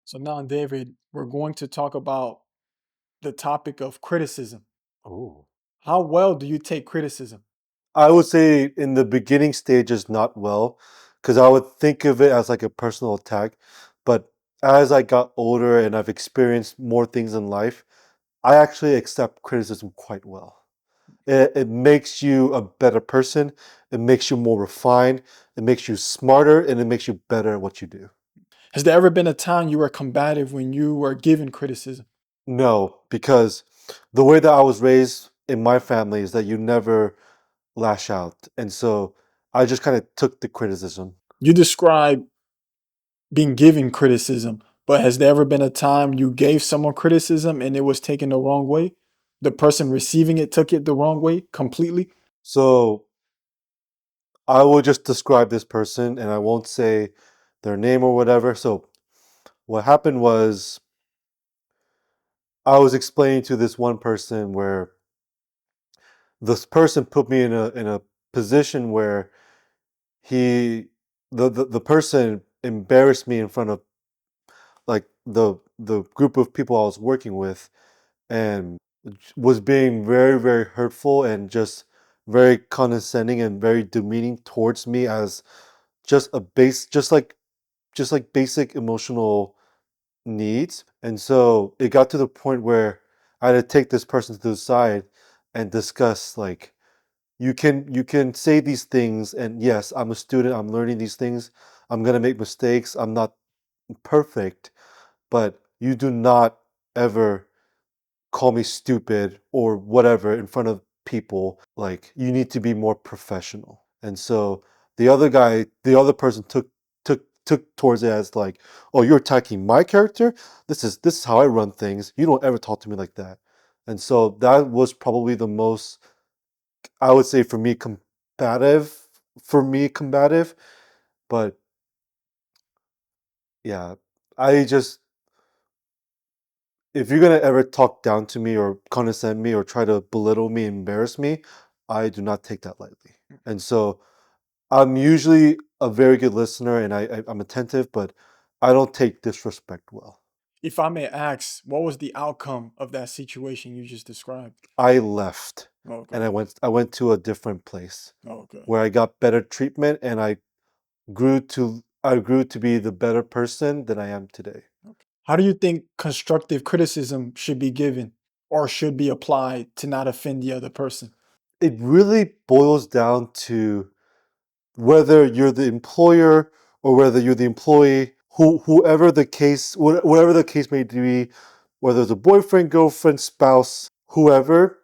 So now, David, we're going to talk about the topic of criticism. Oh. How well do you take criticism? I would say in the beginning stages, not well, because I would think of it as like a personal attack. But as I got older and I've experienced more things in life, I actually accept criticism quite well. It makes you a better person, it makes you more refined, it makes you smarter, and it makes you better at what you do. Has there ever been a time you were combative when you were given criticism? No, because the way that I was raised in my family is that you never lash out. And so I just kind of took the criticism. You describe being given criticism, but has there ever been a time you gave someone criticism and it was taken the wrong way? The person receiving it took it the wrong way completely? So I will just describe this person and I won't say their name or whatever. So what happened was I was explaining to this one person where this person put me in a position where he the person embarrassed me in front of like the group of people I was working with and was being very very hurtful and just very condescending and very demeaning towards me as just a base just like basic emotional needs. And so it got to the point where I had to take this person to the side and discuss like you can say these things, and yes, I'm a student, I'm learning these things, I'm going to make mistakes, I'm not perfect, but you do not ever call me stupid or whatever in front of people. Like you need to be more professional. And so the other person took towards it as like, oh, you're attacking my character. This is how I run things. You don't ever talk to me like that. And so that was probably the most, I would say, combative. But yeah, I just, if you're gonna ever talk down to me or condescend me or try to belittle me, embarrass me, I do not take that lightly. And so I'm usually a very good listener and I'm attentive, but I don't take disrespect well. If I may ask, what was the outcome of that situation you just described? I left and Okay. I went to a different place Okay. where I got better treatment and I grew to be the better person than I am today. Okay. How do you think constructive criticism should be given or should be applied to not offend the other person? It really boils down to whether you're the employer or whether you're the employee, whatever the case may be, whether it's a boyfriend, girlfriend, spouse, whoever,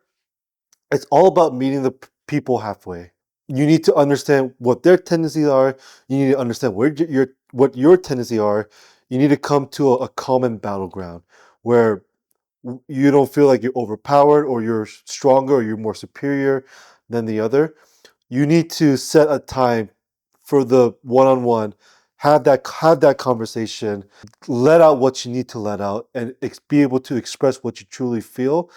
it's all about meeting the people halfway. You need to understand what their tendencies are. You need to understand what your tendencies are. You need to come to a common battleground where you don't feel like you're overpowered or you're stronger or you're more superior than the other. You need to set a time for the one-on-one, have that conversation, let out what you need to let out, and be able to express what you truly feel.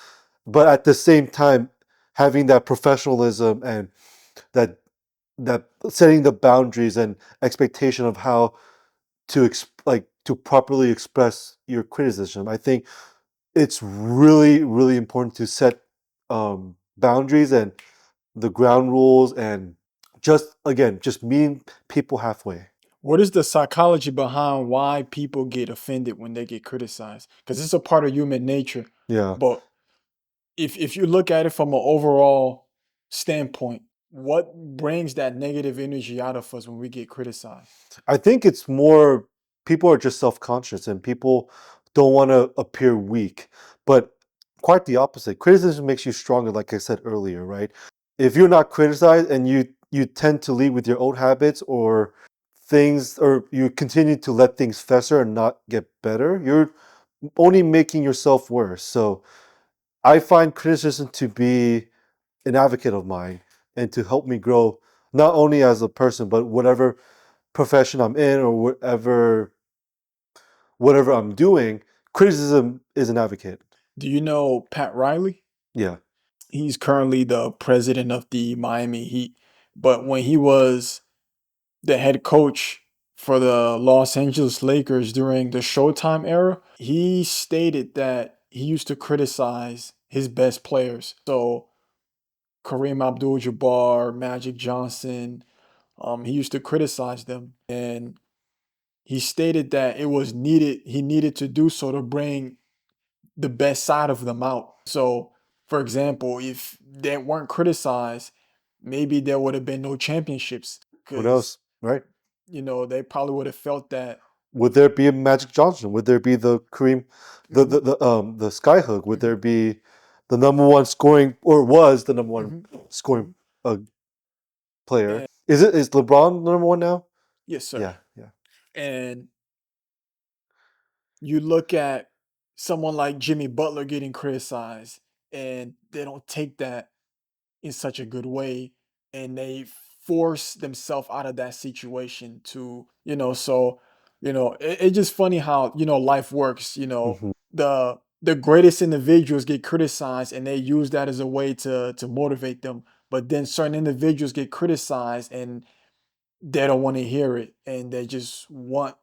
But at the same time, having that professionalism and that that setting the boundaries and expectation of how to properly express your criticism. I think it's really really important to set boundaries and the ground rules and just meeting people halfway. What is the psychology behind why people get offended when they get criticized? Because it's a part of human nature. Yeah. But if you look at it from an overall standpoint, what brings that negative energy out of us when we get criticized? I think it's more people are just self-conscious and people don't want to appear weak. But quite the opposite. Criticism makes you stronger, like I said earlier, right? If you're not criticized and you tend to lead with your old habits or things or you continue to let things fester and not get better, you're only making yourself worse. So I find criticism to be an advocate of mine and to help me grow not only as a person but whatever profession I'm in or whatever I'm doing. Criticism is an advocate. Do you know Pat Riley? Yeah. He's currently the president of the Miami Heat. But when he was the head coach for the Los Angeles Lakers during the Showtime era, he stated that he used to criticize his best players. So Kareem Abdul-Jabbar, Magic Johnson, he used to criticize them, and he stated that it was needed. He needed to do so to bring the best side of them out. So, for example, if they weren't criticized, maybe there would have been no championships Who because knows, right? they probably would have felt that. Would there be a Magic Johnson? Would there be the Kareem, Mhm, the Skyhook? Would there mhm, be the number one scoring, or was the number one mhm, scoring mhm. player? And Is LeBron the number one now? yes, sir. Yeah, yeah. And you look at someone like Jimmy Butler getting criticized, and they don't take that in such a good way, and they force themselves out of that situation to, so, it's just funny how, life works. Hmm. The greatest individuals get criticized and they use that as a way to motivate them, but then certain individuals get criticized and they don't want to hear it, and they just want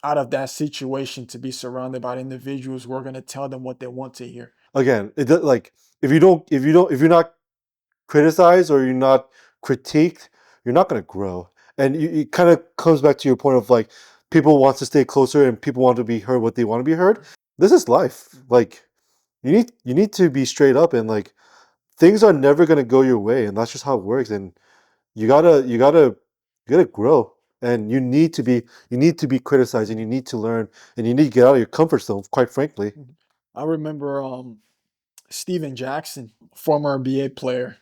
out of that situation to be surrounded by individuals who are going to tell them what they want to hear. Again, like if you're not criticized or you're not critiqued, you're not going to grow. And it kind of comes back to your point of like people want to stay closer and people want to be heard what they want to be heard. This is life. Like you need to be straight up and like things are never going to go your way, and that's just how it works. And you gotta grow, and you need to be criticized, and you need to learn, and you need to get out of your comfort zone, quite frankly. I remember Steven Jackson, former NBA player,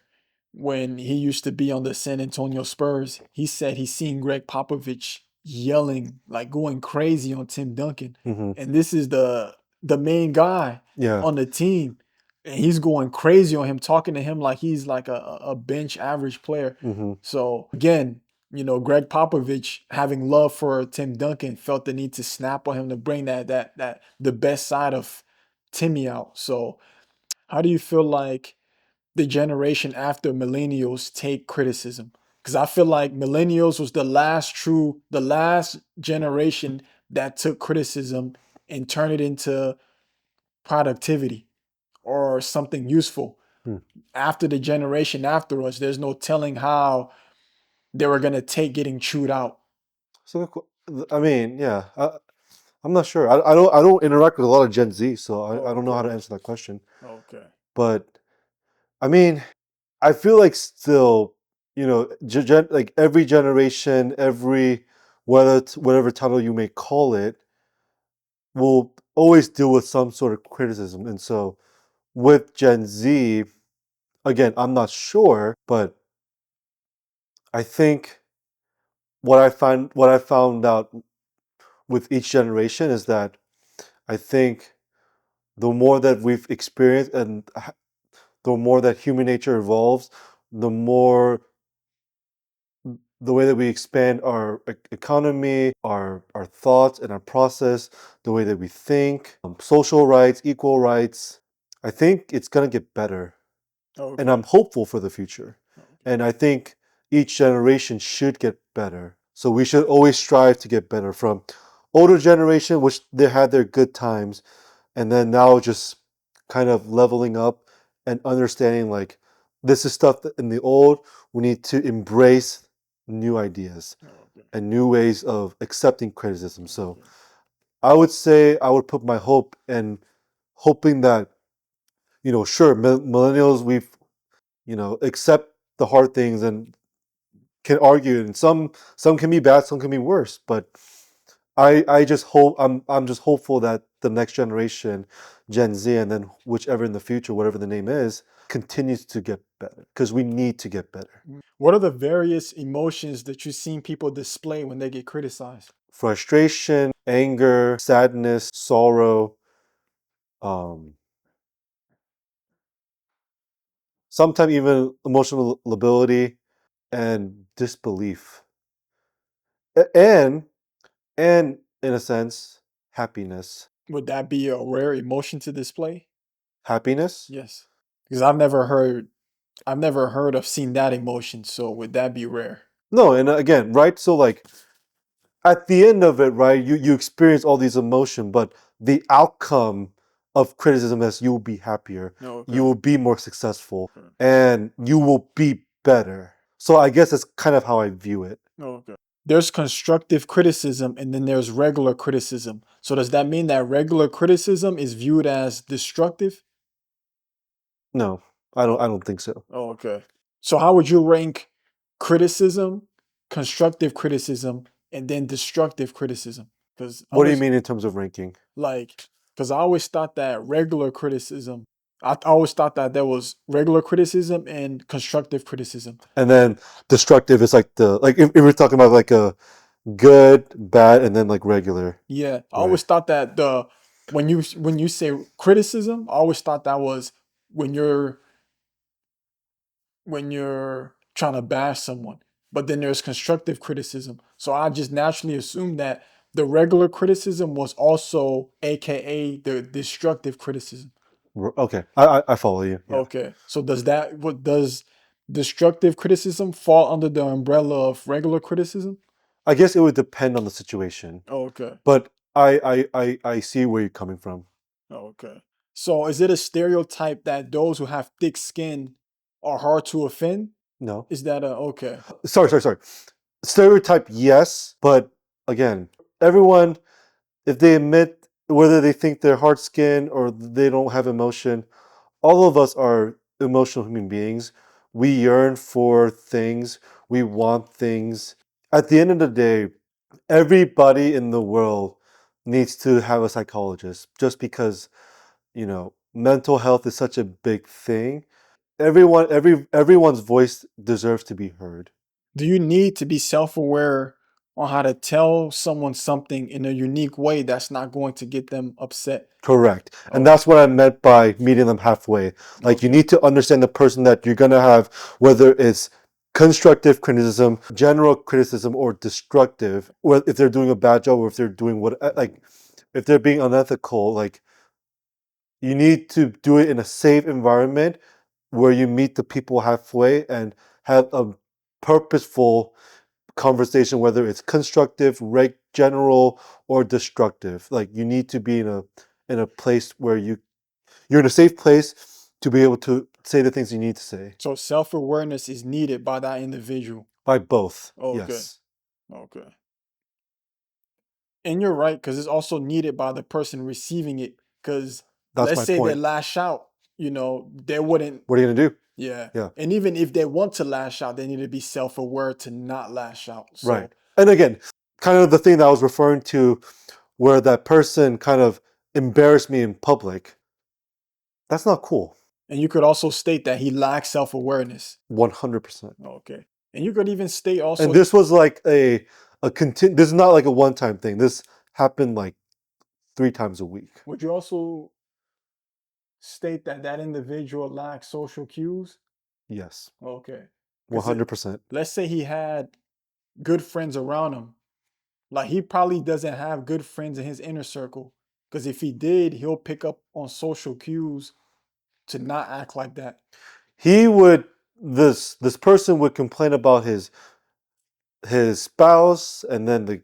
when he used to be on the San Antonio Spurs, he said he seen Greg Popovich yelling, like going crazy on Tim Duncan. Hmm. And this is the main guy Yeah. on the team. And he's going crazy on him, talking to him like he's like a bench average player. Hmm. So again, Greg Popovich, having love for Tim Duncan, felt the need to snap on him to bring that the best side of Timmy out. So how do you feel like the generation after millennials take criticism? Because I feel like millennials was the last generation that took criticism and turned it into productivity or something useful. Hmm. After the generation after us, there's no telling how they were gonna take getting chewed out. So, I mean, yeah, I'm not sure. I don't interact with a lot of Gen Z, so I Oh, don't know how okay. to answer that question. Okay. But I mean, I feel like still, like every generation, every whatever title you may call it, will always deal with some sort of criticism. And so with Gen Z, again, I'm not sure, but I think what I found out with each generation is that I think the more that we've experienced and the more that human nature evolves, the more the way that we expand our economy, our thoughts and our process, the way that we think, social rights, equal rights, I think it's gonna get better, and I'm Okay. hopeful for the future. Okay. And I think each generation should get better. So we should always strive to get better from older generation, which they had their good times, and then now just kind of leveling up and understanding like this is stuff that in the old we need to embrace new ideas Okay. and new ways of accepting criticism. So Okay. I would say I would put my hope and hoping that sure, millennials we've accept the hard things and can argue, and some can be bad, some can be worse, but I just hope I'm just hopeful that the next generation, Gen Z, and then whichever in the future, whatever the name is, continues to get better because we need to get better. What are the various emotions that you've seen people display when they get criticized? Frustration, anger, sadness, sorrow, um, sometimes even emotional lability and disbelief, and in a sense, happiness. Would that be a rare emotion to display? Happiness? Yes. Because I've never heard of seeing that emotion. So would that be rare? No, and again, right? So like at the end of it, right, you experience all these emotion, but the outcome of criticism is you will be happier, Okay. you will be more successful, Okay. and you will be better. So I guess that's kind of how I view it. Okay. There's constructive criticism and then there's regular criticism. So does that mean that regular criticism is viewed as destructive? No, I don't think so. Oh, okay. So how would you rank criticism, constructive criticism, and then destructive criticism? Because What do you mean in terms of ranking? because I always thought that regular criticism, I always thought that there was regular criticism and constructive criticism. And then destructive is like if we're talking about like a good, bad, and then like regular. Yeah, I Right. always thought that when you say criticism, I always thought that was when you're when you're trying to bash someone. But then there's constructive criticism. So I just naturally assumed that the regular criticism was also AKA the destructive criticism. Okay, I follow you. Yeah. Okay. So what does destructive criticism fall under the umbrella of regular criticism? I guess it would depend on the situation, Okay. but I see where you're coming from. Okay. So is it a stereotype that those who have thick skin are hard to offend? No, Is that a okay? sorry. Stereotype, yes, but again, everyone, if they admit whether they think they're hard skinned or they don't have emotion, all of us are emotional human beings. We yearn for things, we want things. At the end of the day, everybody in the world needs to have a psychologist just because, mental health is such a big thing. Everyone's voice deserves to be heard. Do you need to be self-aware on how to tell someone something in a unique way that's not going to get them upset? Correct. And Okay. that's what I meant by meeting them halfway. Like you Okay. need to understand the person that you're gonna have, whether it's constructive criticism, general criticism, or destructive, or if they're doing a bad job or if they're doing if they're being unethical, like you need to do it in a safe environment where you meet the people halfway and have a purposeful conversation, whether it's constructive, general, or destructive. Like you need to be in a place where you're in a safe place to be able to say the things you need to say. So self-awareness is needed by that individual. By both, Okay. yes, Okay. And you're right, because it's also needed by the person receiving it. Because that's let's my say they point. lash out, they wouldn't, What are you gonna do? yeah. Yeah, And even if they want to lash out, they need to be self-aware to not lash out. right. So, And again, kind of the thing that I was referring to, where that person kind of embarrassed me in public. That's not cool. and you could also state that he lacks self-awareness. 100%. Okay. And you could even state And also, this was like this is not like a one-time thing. This happened like 3 times a week. would you also state that that individual lacks social cues? Yes, Okay. Because 100%. let's say he had good friends around him. Like he probably doesn't have good friends in his inner circle. Because if he did, he'll pick up on social cues to not act like that. He would this person would complain about his spouse and then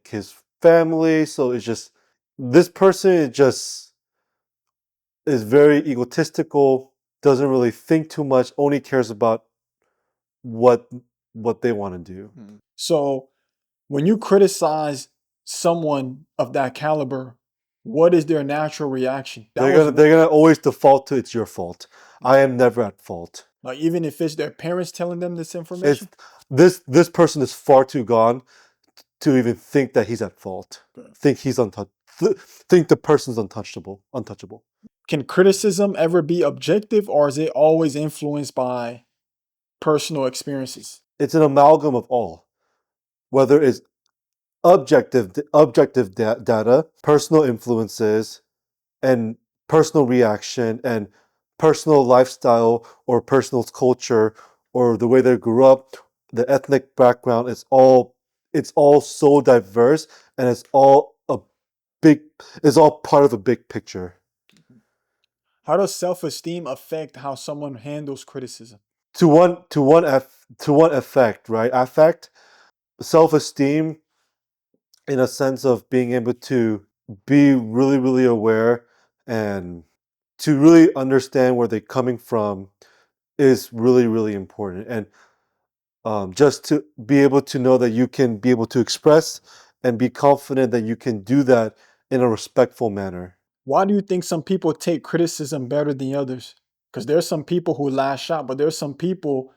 his family. So it's just this person is very egotistical, doesn't really think too much, only cares about what what they want to do. So when you criticize someone of that caliber, what is their natural reaction? They're gonna always default to it's your fault. I am never at fault. Like even if it's their parents telling them this It's information? this person is far too gone to even think that he's at fault. Okay. Think he's think the person's untouchable. Can criticism ever be objective or is it always influenced by personal experiences? It's an amalgam of all, whether it's objective data, personal influences, and personal reaction, and personal lifestyle or personal culture or the way they grew up, the ethnic background. It's all so diverse, and big. It's all part of a big picture. How does self-esteem affect how someone handles criticism? To one effect, right? Affect self-esteem in a sense of being able to be really, really aware and to really understand where they're coming from is really, really important. And just to be able to know that you can be able to express and be confident that you can do that in a respectful manner. Why do you think some people take criticism better than others? Because there's some people who lash out, but there's some people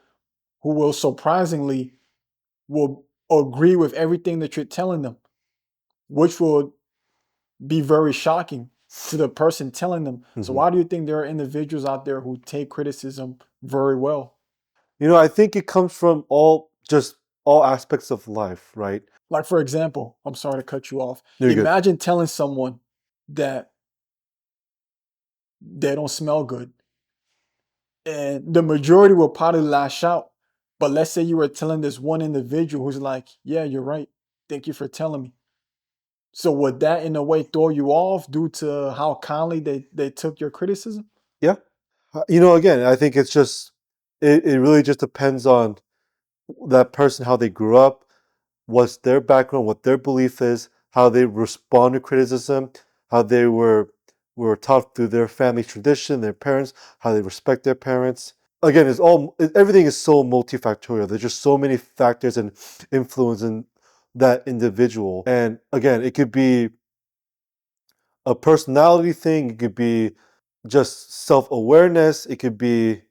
who will surprisingly will agree with everything that you're telling them, which will be very shocking to the person telling them. So Mhm. why do you think there are individuals out there who take criticism very well? I think it comes from all aspects of life, right? Like for example, I'm sorry to cut you off. You're good. Imagine telling someone that they don't smell good, and the majority will probably lash out. But let's say you were telling this one individual who's like, "Yeah, you're right. Thank you for telling me." So would that in a way throw you off due to how kindly they took your criticism? Yeah. Again, I think it really just depends on that person, how they grew up, what's their background, what their belief is, how they respond to criticism, how they were taught through their family tradition, their parents, how they respect their parents. Again, everything is so multifactorial. There's just so many factors and influence in that individual. And again, it could be a personality thing, it could be just self-awareness, it could be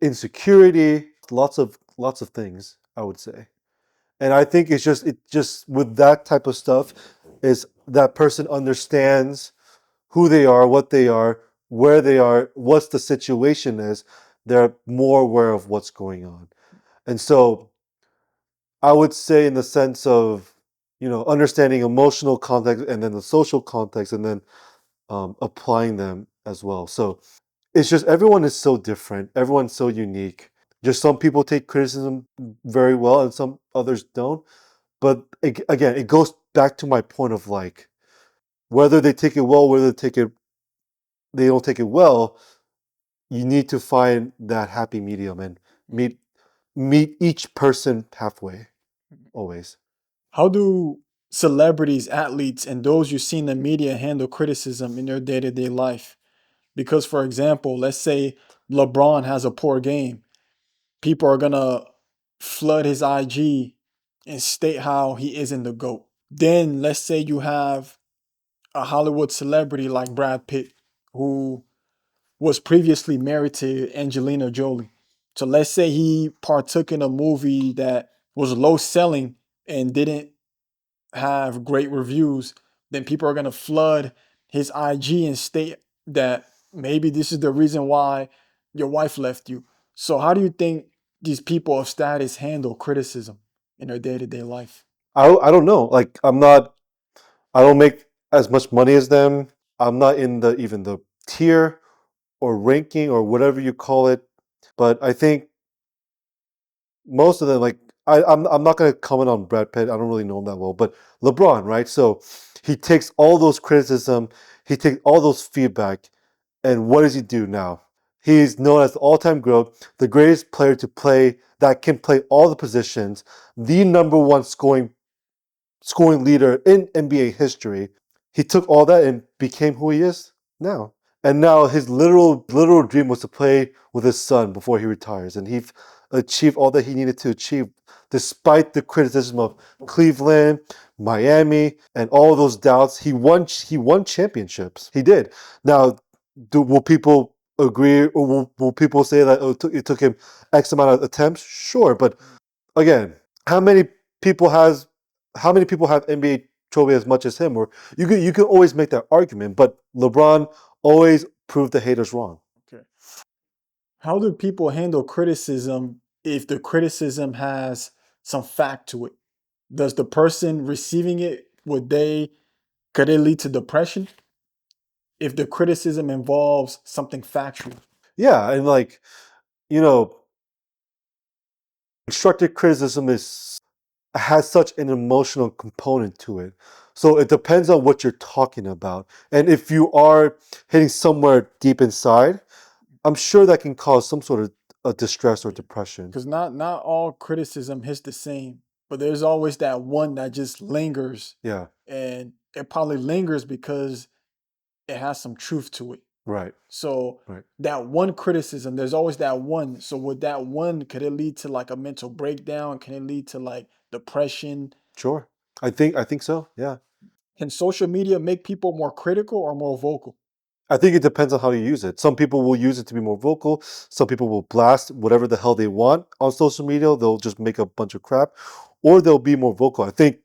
insecurity, lots of things, I would say. And I think it just with that type of stuff is that person understands who they are, what they are, where they are, what's the situation is. They're more aware of what's going on. And so I would say in the sense of, understanding emotional context and then the social context and then applying them as well. So it's just everyone is so different. Everyone's so unique. Just some people take criticism very well and some others don't. But again, it goes back to my point of like whether they take it well, whether they don't take it well. You need to find that happy medium and meet meet each person halfway always. How do celebrities, athletes, and those you see in the media handle criticism in their day-to-day life? Because, for example, let's say LeBron has a poor game. People are gonna flood his IG and state how he isn't the GOAT. Then let's say you have a Hollywood celebrity like Brad Pitt, who was previously married to Angelina Jolie. So let's say he partook in a movie that was low selling and didn't have great reviews, then people are going to flood his IG and state that maybe this is the reason why your wife left you. So, how do you think these people of status handle criticism in their day to day life? I don't know. Like I don't make as much money as them. I'm not in the even the tier or ranking or whatever you call it. But I think most of them, like I'm not gonna comment on Brad Pitt. I don't really know him that well, but LeBron, right? So he takes all those criticism, he takes all those feedback, and what does he do now? He's known as the all-time GOAT, the greatest player to play that can play all the positions, the number one scoring leader in NBA history. He took all that and became who he is now. And now his literal dream was to play with his son before he retires, and he achieved all that he needed to achieve, despite the criticism of Cleveland, Miami, and all those doubts. He won championships. He did. Now, will people agree, or will people say that it took him X amount of attempts? Sure, but again, how many people has how many people have NBA trophy as much as him? Or you can always make that argument, but LeBron always proved the haters wrong. Okay. How do people handle criticism if the criticism has some fact to it? Does the person receiving it, could it lead to depression if the criticism involves something factual? Yeah, and like you know, constructive criticism is has such an emotional component to it. So it depends on what you're talking about, and if you are hitting somewhere deep inside, I'm sure that can cause some sort of distress or depression. Because not all criticism hits the same. but there's always that one that just lingers, Yeah. and it probably lingers because it has some truth to it. Right. So Right. that one criticism, there's always that one. So with that one, could it lead to like a mental breakdown? Can it lead to like depression? Sure. I think so. Yeah. Can social media make people more critical or more vocal? I think it depends on how you use it. Some people will use it to be more vocal. Some people will blast whatever the hell they want on social media. They'll just make a bunch of crap, or they'll be more vocal. I think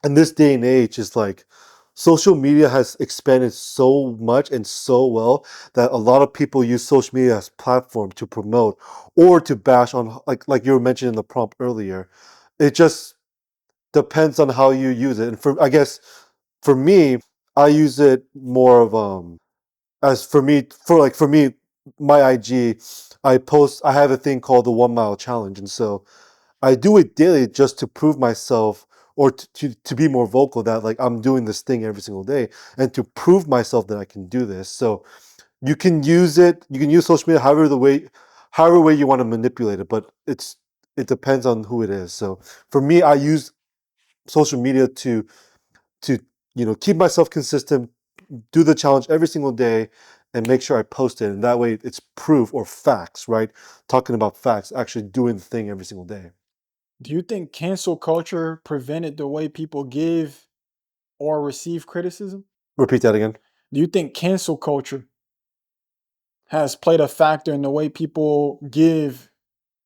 in this day and age, it's like social media has expanded so much and so well that a lot of people use social media as platform to promote or to bash on, like you were mentioning in the prompt earlier. It just depends on how you use it. And I guess for me, I use it more of as for me, my IG, I have a thing called the 1 mile challenge, and so I do it daily just to prove myself or to be more vocal that like I'm doing this thing every single day and to prove myself that I can do this. So you can use social media however way you want to manipulate it, but it depends on who it is. So for me, I use social media to keep myself consistent, do the challenge every single day, and make sure I post it. And that way it's proof or facts, right? Talking about facts, actually doing the thing every single day. Do you think cancel culture prevented the way people give or receive criticism? Repeat that again. Do you think cancel culture has played a factor in the way people give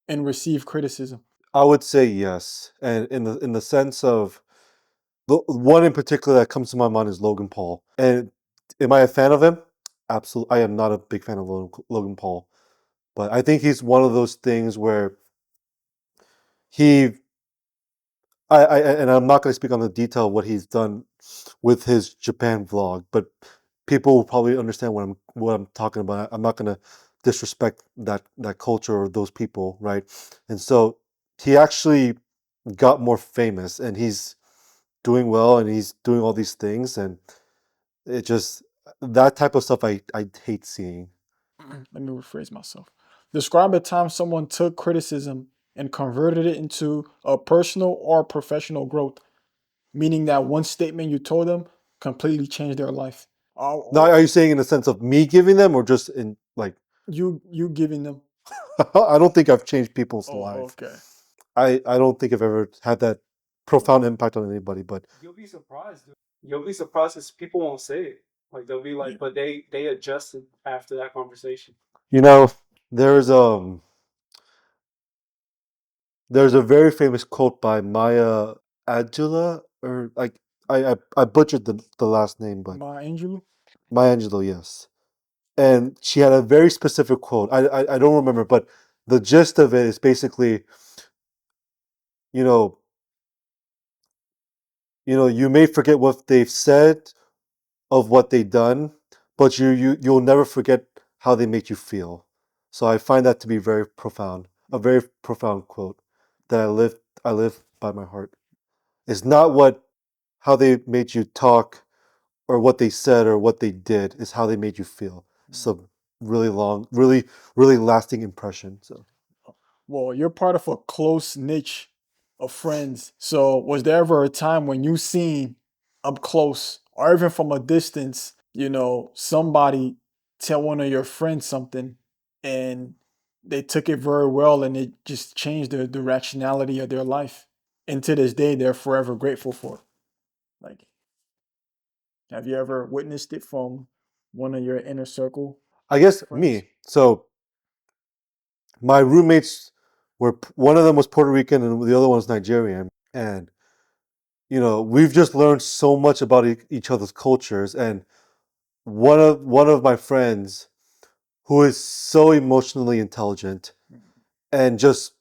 and receive criticism? I would say yes. And in the sense of the one in particular that comes to my mind is Logan Paul. And am I a fan of him? Absolutely. I am not a big fan of Logan Paul. But I think he's one of those things where he and I'm not going to speak on the detail of what he's done with his Japan vlog, but people will probably understand what I'm talking about. I'm not going to disrespect that culture or those people, right? And so he actually got more famous, and he's doing well, and he's doing all these things, and it just that type of stuff I hate seeing. Let me rephrase myself. Describe a time someone took criticism and converted it into a personal or professional growth, meaning that one statement you told them completely changed their life. Now, Oh, are you saying in the sense of me giving them, or just in like? you giving them. I don't think I've changed people's Oh, life. okay. I don't think I've ever had that profound impact on anybody, but You'll be surprised. Dude. You'll be surprised because people won't say it. Like they'll be Yeah. like, but they adjusted after that conversation. you know, there's there's a very famous quote by Maya Angelou, or like I butchered the last name, but My Angelou. Maya Angelou, yes. And she had a very specific quote. I don't remember, but the gist of it is basically, you know, you may forget what they've said of what they've done, but you'll never forget how they make you feel. So I find that to be very profound, a very profound quote that I live by my heart. It's not what how they made you talk or what they said or what they did, it's how they made you feel. So really long, really lasting impression. So Well, you're part of a close niche of friends. So, was there ever a time when you seen up close or even from a distance, somebody tell one of your friends something and they took it very well and it just changed the rationality of their life? And to this day, they're forever grateful for it. Like, have you ever witnessed it from one of your inner circle I guess friends? me. So my roommates one of them was Puerto Rican and the other one was Nigerian, and we've just learned so much about each other's cultures. And one of my friends who is so emotionally intelligent and just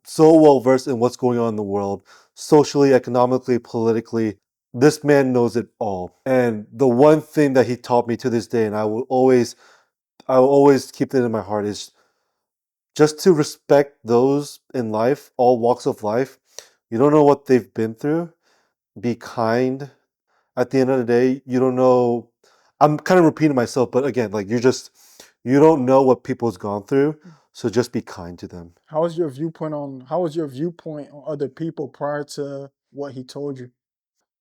so well versed in what's going on in the world, socially, economically, politically. This man knows it all. And the one thing that he taught me to this day, and I will always keep it in my heart, is just to respect those in life, all walks of life. You don't know what they've been through. Be kind. At the end of the day, you don't know. I'm kind of repeating myself, but again, like you don't know what people's gone through. So just be kind to them. How was your viewpoint on other people prior to what he told you?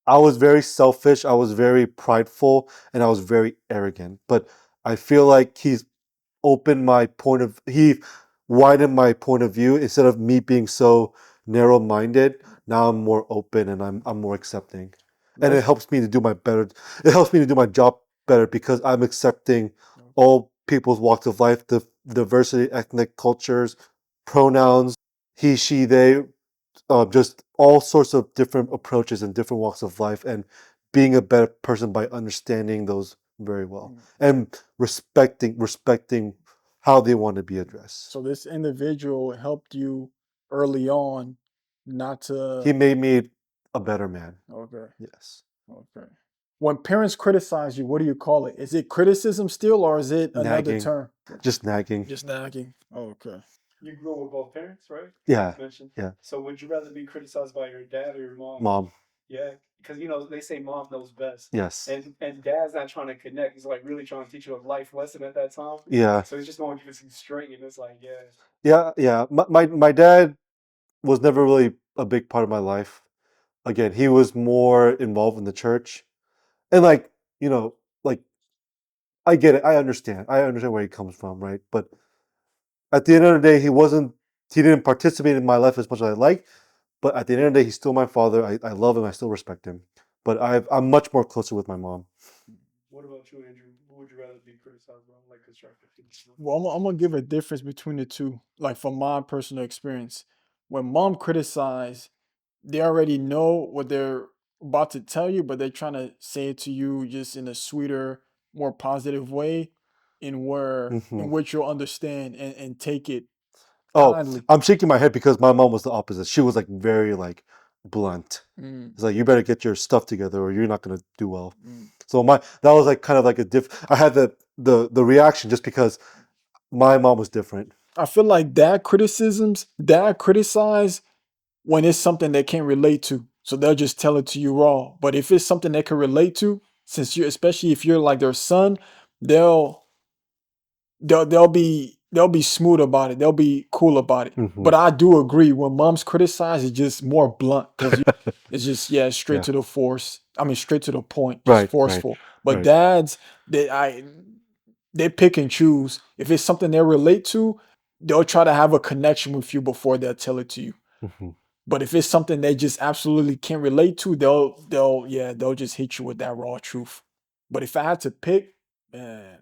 I was very selfish, I was very prideful, and I was very arrogant. But I feel like he widened my point of view. Instead of me being so narrow-minded, now I'm more open and I'm more accepting. And it That's helps me to do it helps me to do my job better because I'm accepting all people's walks of life, the diversity, ethnic cultures, pronouns, he, she, they, just all sorts of different approaches and different walks of life, and being a better person by understanding those very well and respecting how they want to be addressed. So this individual helped you early on not to. He made me a better man. Okay. Yes. Okay. When parents criticize you, what do you call it? Is it criticism still, or is it another Nagging. term? Just nagging. Just nagging. Okay. You grew up with both parents, right? Yeah. You mentioned. Yeah. So would you rather be criticized by your dad or your mom? Mom. Yeah, because they say mom knows best. Yes. And dad's not trying to connect. He's like really trying to teach you a life lesson at that time. Yeah. So he's just going to give you straight, and it's like, yeah. Yeah. My dad was never really a big part of my life. Again, he was more involved in the church. And like I get it. I understand. I understand where he comes from, right? But at the end of the day, he didn't participate in my life as much as I like. But at the end of the day, he's still my father. I love him. I still respect him. But I'm much more closer with my mom. What about you, Andrew? What would you rather be criticized about, like constructive criticism? Well, I'm gonna give a difference between the two. Like from my personal experience, when mom criticize, they already know what they're about to tell you, but they're trying to say it to you just in a sweeter, more positive way, in which you'll understand and take it Oh, kindly. I'm shaking my head because my mom was the opposite. She was like very blunt. Mm, It's like, you better get your stuff together or you're not gonna do well. mm. So that was like kind of like I had the reaction just because my mom was different. I feel like dad criticize when it's something they can't relate to. So they'll just tell it to you raw. But if it's something they can relate to, especially if you're like their son, they'll they'll be smooth about it. They'll be cool about it. Mhm. But I do agree when moms criticize, it's just more blunt because it's just straight Yeah. to the force. I mean, straight to the point, just Right, forceful. But right. dads, they pick and choose. If it's something they relate to, they'll try to have a connection with you before they'll tell it to you. Mhm. But if it's something they just absolutely can't relate to, they'll just hit you with that raw truth. But if I had to pick, man,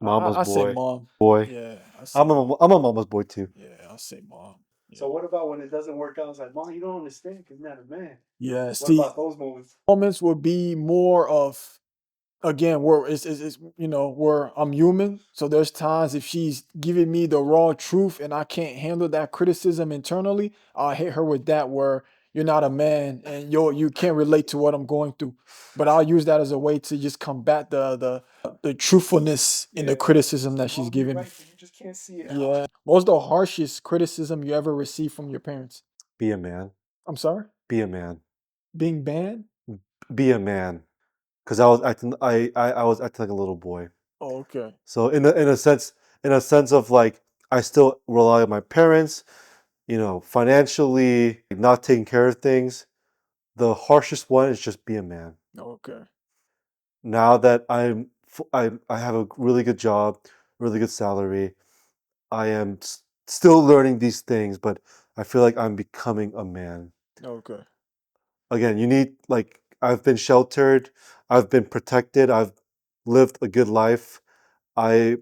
Mama's I say boy. mom. Boy. Yeah, I say, I'm a mama's boy too. yeah, I say mom. So what about when it doesn't work out? It's like, mom, you don't understand because you're not a man. Yeah, What see, about those moments? moments would be more of, again, where it's where I'm human. So there's times if she's giving me the raw truth and I can't handle that criticism internally, I'll hit her with that where you're not a man and you can't relate to what I'm going through. But I'll use that as a way to just combat the truthfulness in the Yeah. criticism that she's Mom, you're giving me. right, but you just can't see it. Yeah. What was the harshest criticism you ever received from your parents? Be a man. I'm sorry? Be a man. Being banned? Be a man. Because I was acting like a little boy. Oh, okay. So in a sense of like I still rely on my parents, financially, not taking care of things. The harshest one is just be a man. Okay. Now that I have a really good job, really good salary, I am still learning these things, but I feel like I'm becoming a man. Okay. Again, I've been sheltered, I've been protected, I've lived a good life. By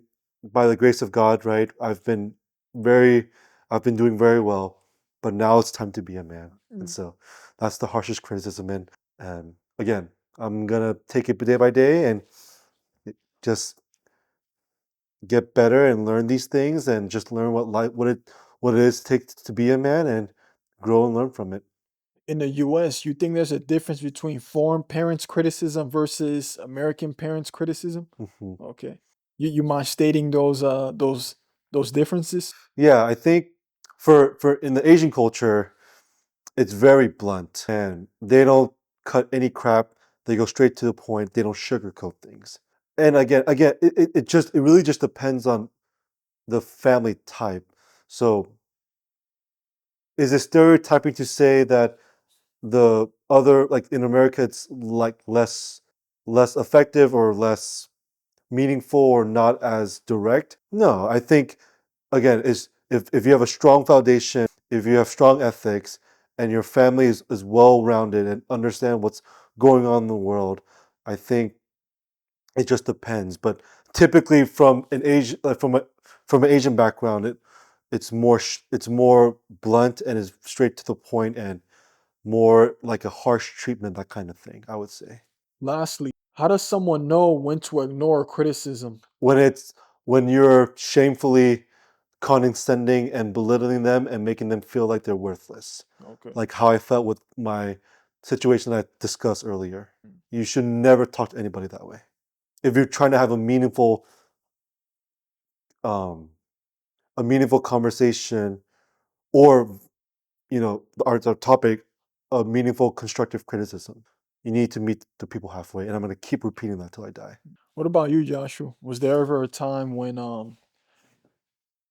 the grace of God, right, I've been doing very well, but now it's time to be a man. And so that's the harshest criticism. And again, I'm gonna take it day by day and just get better and learn these things and just learn what it is take to be a man and grow and learn from it. In the US, you think there's a difference between foreign parents' criticism versus American parents' criticism? Mhm. Okay. You mind stating those differences? Yeah, I think for in the Asian culture, it's very blunt and they don't cut any crap. They go straight to the point. They don't sugarcoat things. And again, it really just depends on the family type. So is it stereotyping to say that the other, like in America, it's like less effective or less meaningful or not as direct? No, I think again is if you have a strong foundation, if you have strong ethics, and your family is well rounded and understand what's going on in the world, I think it just depends. But typically, from an Asian from an Asian background, it's more blunt and is straight to the point and more like a harsh treatment, that kind of thing, I would say. Lastly, how does someone know when to ignore criticism? When you're shamefully condescending and belittling them and making them feel like they're worthless, Okay. like how I felt with my situation that I discussed earlier. You should never talk to anybody that way. If you're trying to have a meaningful conversation, or our topic, a meaningful constructive criticism, you need to meet the people halfway, and I'm going to keep repeating that till I die. What about you, Joshua? Was there ever a time when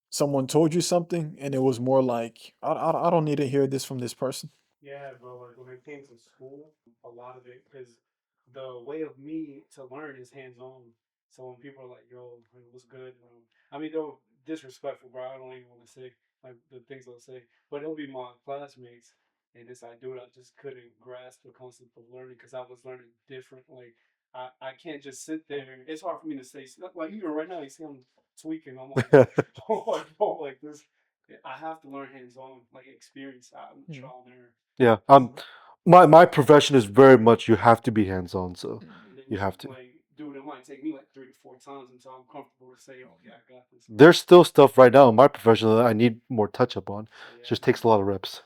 someone told you something and it was more like, I don't need to hear this from this person? Yeah, bro. Like when it came to school, a lot of it is the way of me to learn is hands on. So when people are like, "Yo, it was good," I mean, they're disrespectful, bro. I don't even want to say like the things they'll say, but it'll be my classmates, and it's like, dude, I just couldn't grasp the concept of learning because I was learning different. Like I can't just sit there. It's hard for me to say like even right now. You see, I'm tweaking. I'm like, oh my god, like this. I have to learn hands on, like experience. I'm Mm, trial and error. Yeah, my profession is very much, you have to be hands on, so And then you have to. like, dude, it might take me like 3 to 4 times until I'm comfortable to say, "Oh yeah, I got this." There's still stuff right now in my profession that I need more touch up on. So It yeah, just takes a lot of reps.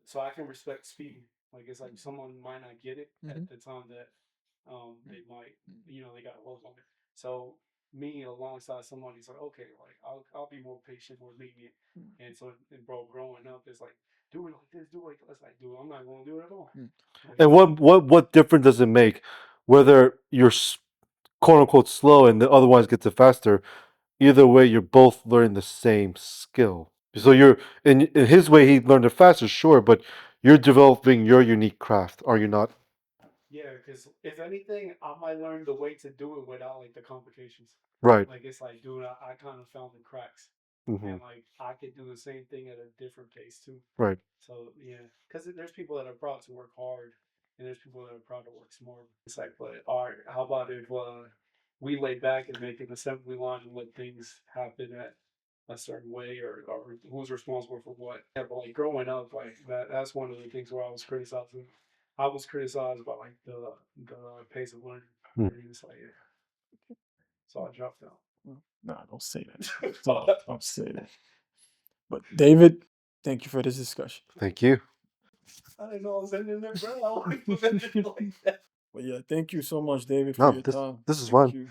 so I can respect speed. Like it's like someone might not get it mhm. at the time that they might, they got to work on it. So me alongside somebody's like, okay, like I'll be more patient, more lenient. And so, and bro, growing up is like, do it like this, do it like this. Like, dude, I'm not gonna do it at all. Mm. Like, And what difference does it make whether you're quote unquote slow and the other one gets it faster? Either way, you're both learning the same skill. So you're in his way, he learned it faster, sure, but you're developing your unique craft, are you not? yeah, because if anything, I might learn the way to do it without like the complications. Right. Like it's like, dude, I kind of found the cracks, Hmm. and like I could do the same thing at a different pace too. Right. So yeah, because there's people that are proud to work hard, and there's people that are proud to work smart. It's like, but all right, how about if we lay back and make an assembly line and let things happen at a certain way, or who's responsible for what? Yeah, but like growing up, like that's one of the things where I was criticizing. I was criticized about like the pace of learning. Hmm. And it's like, yeah, so I dropped out. Well, nah, don't say that. Don't say that. But David, thank you for this discussion. Thank you. I didn't know I was ending there, bro. I like that. But yeah, thank you so much, David, for No, your this time. this is Thank fun. you.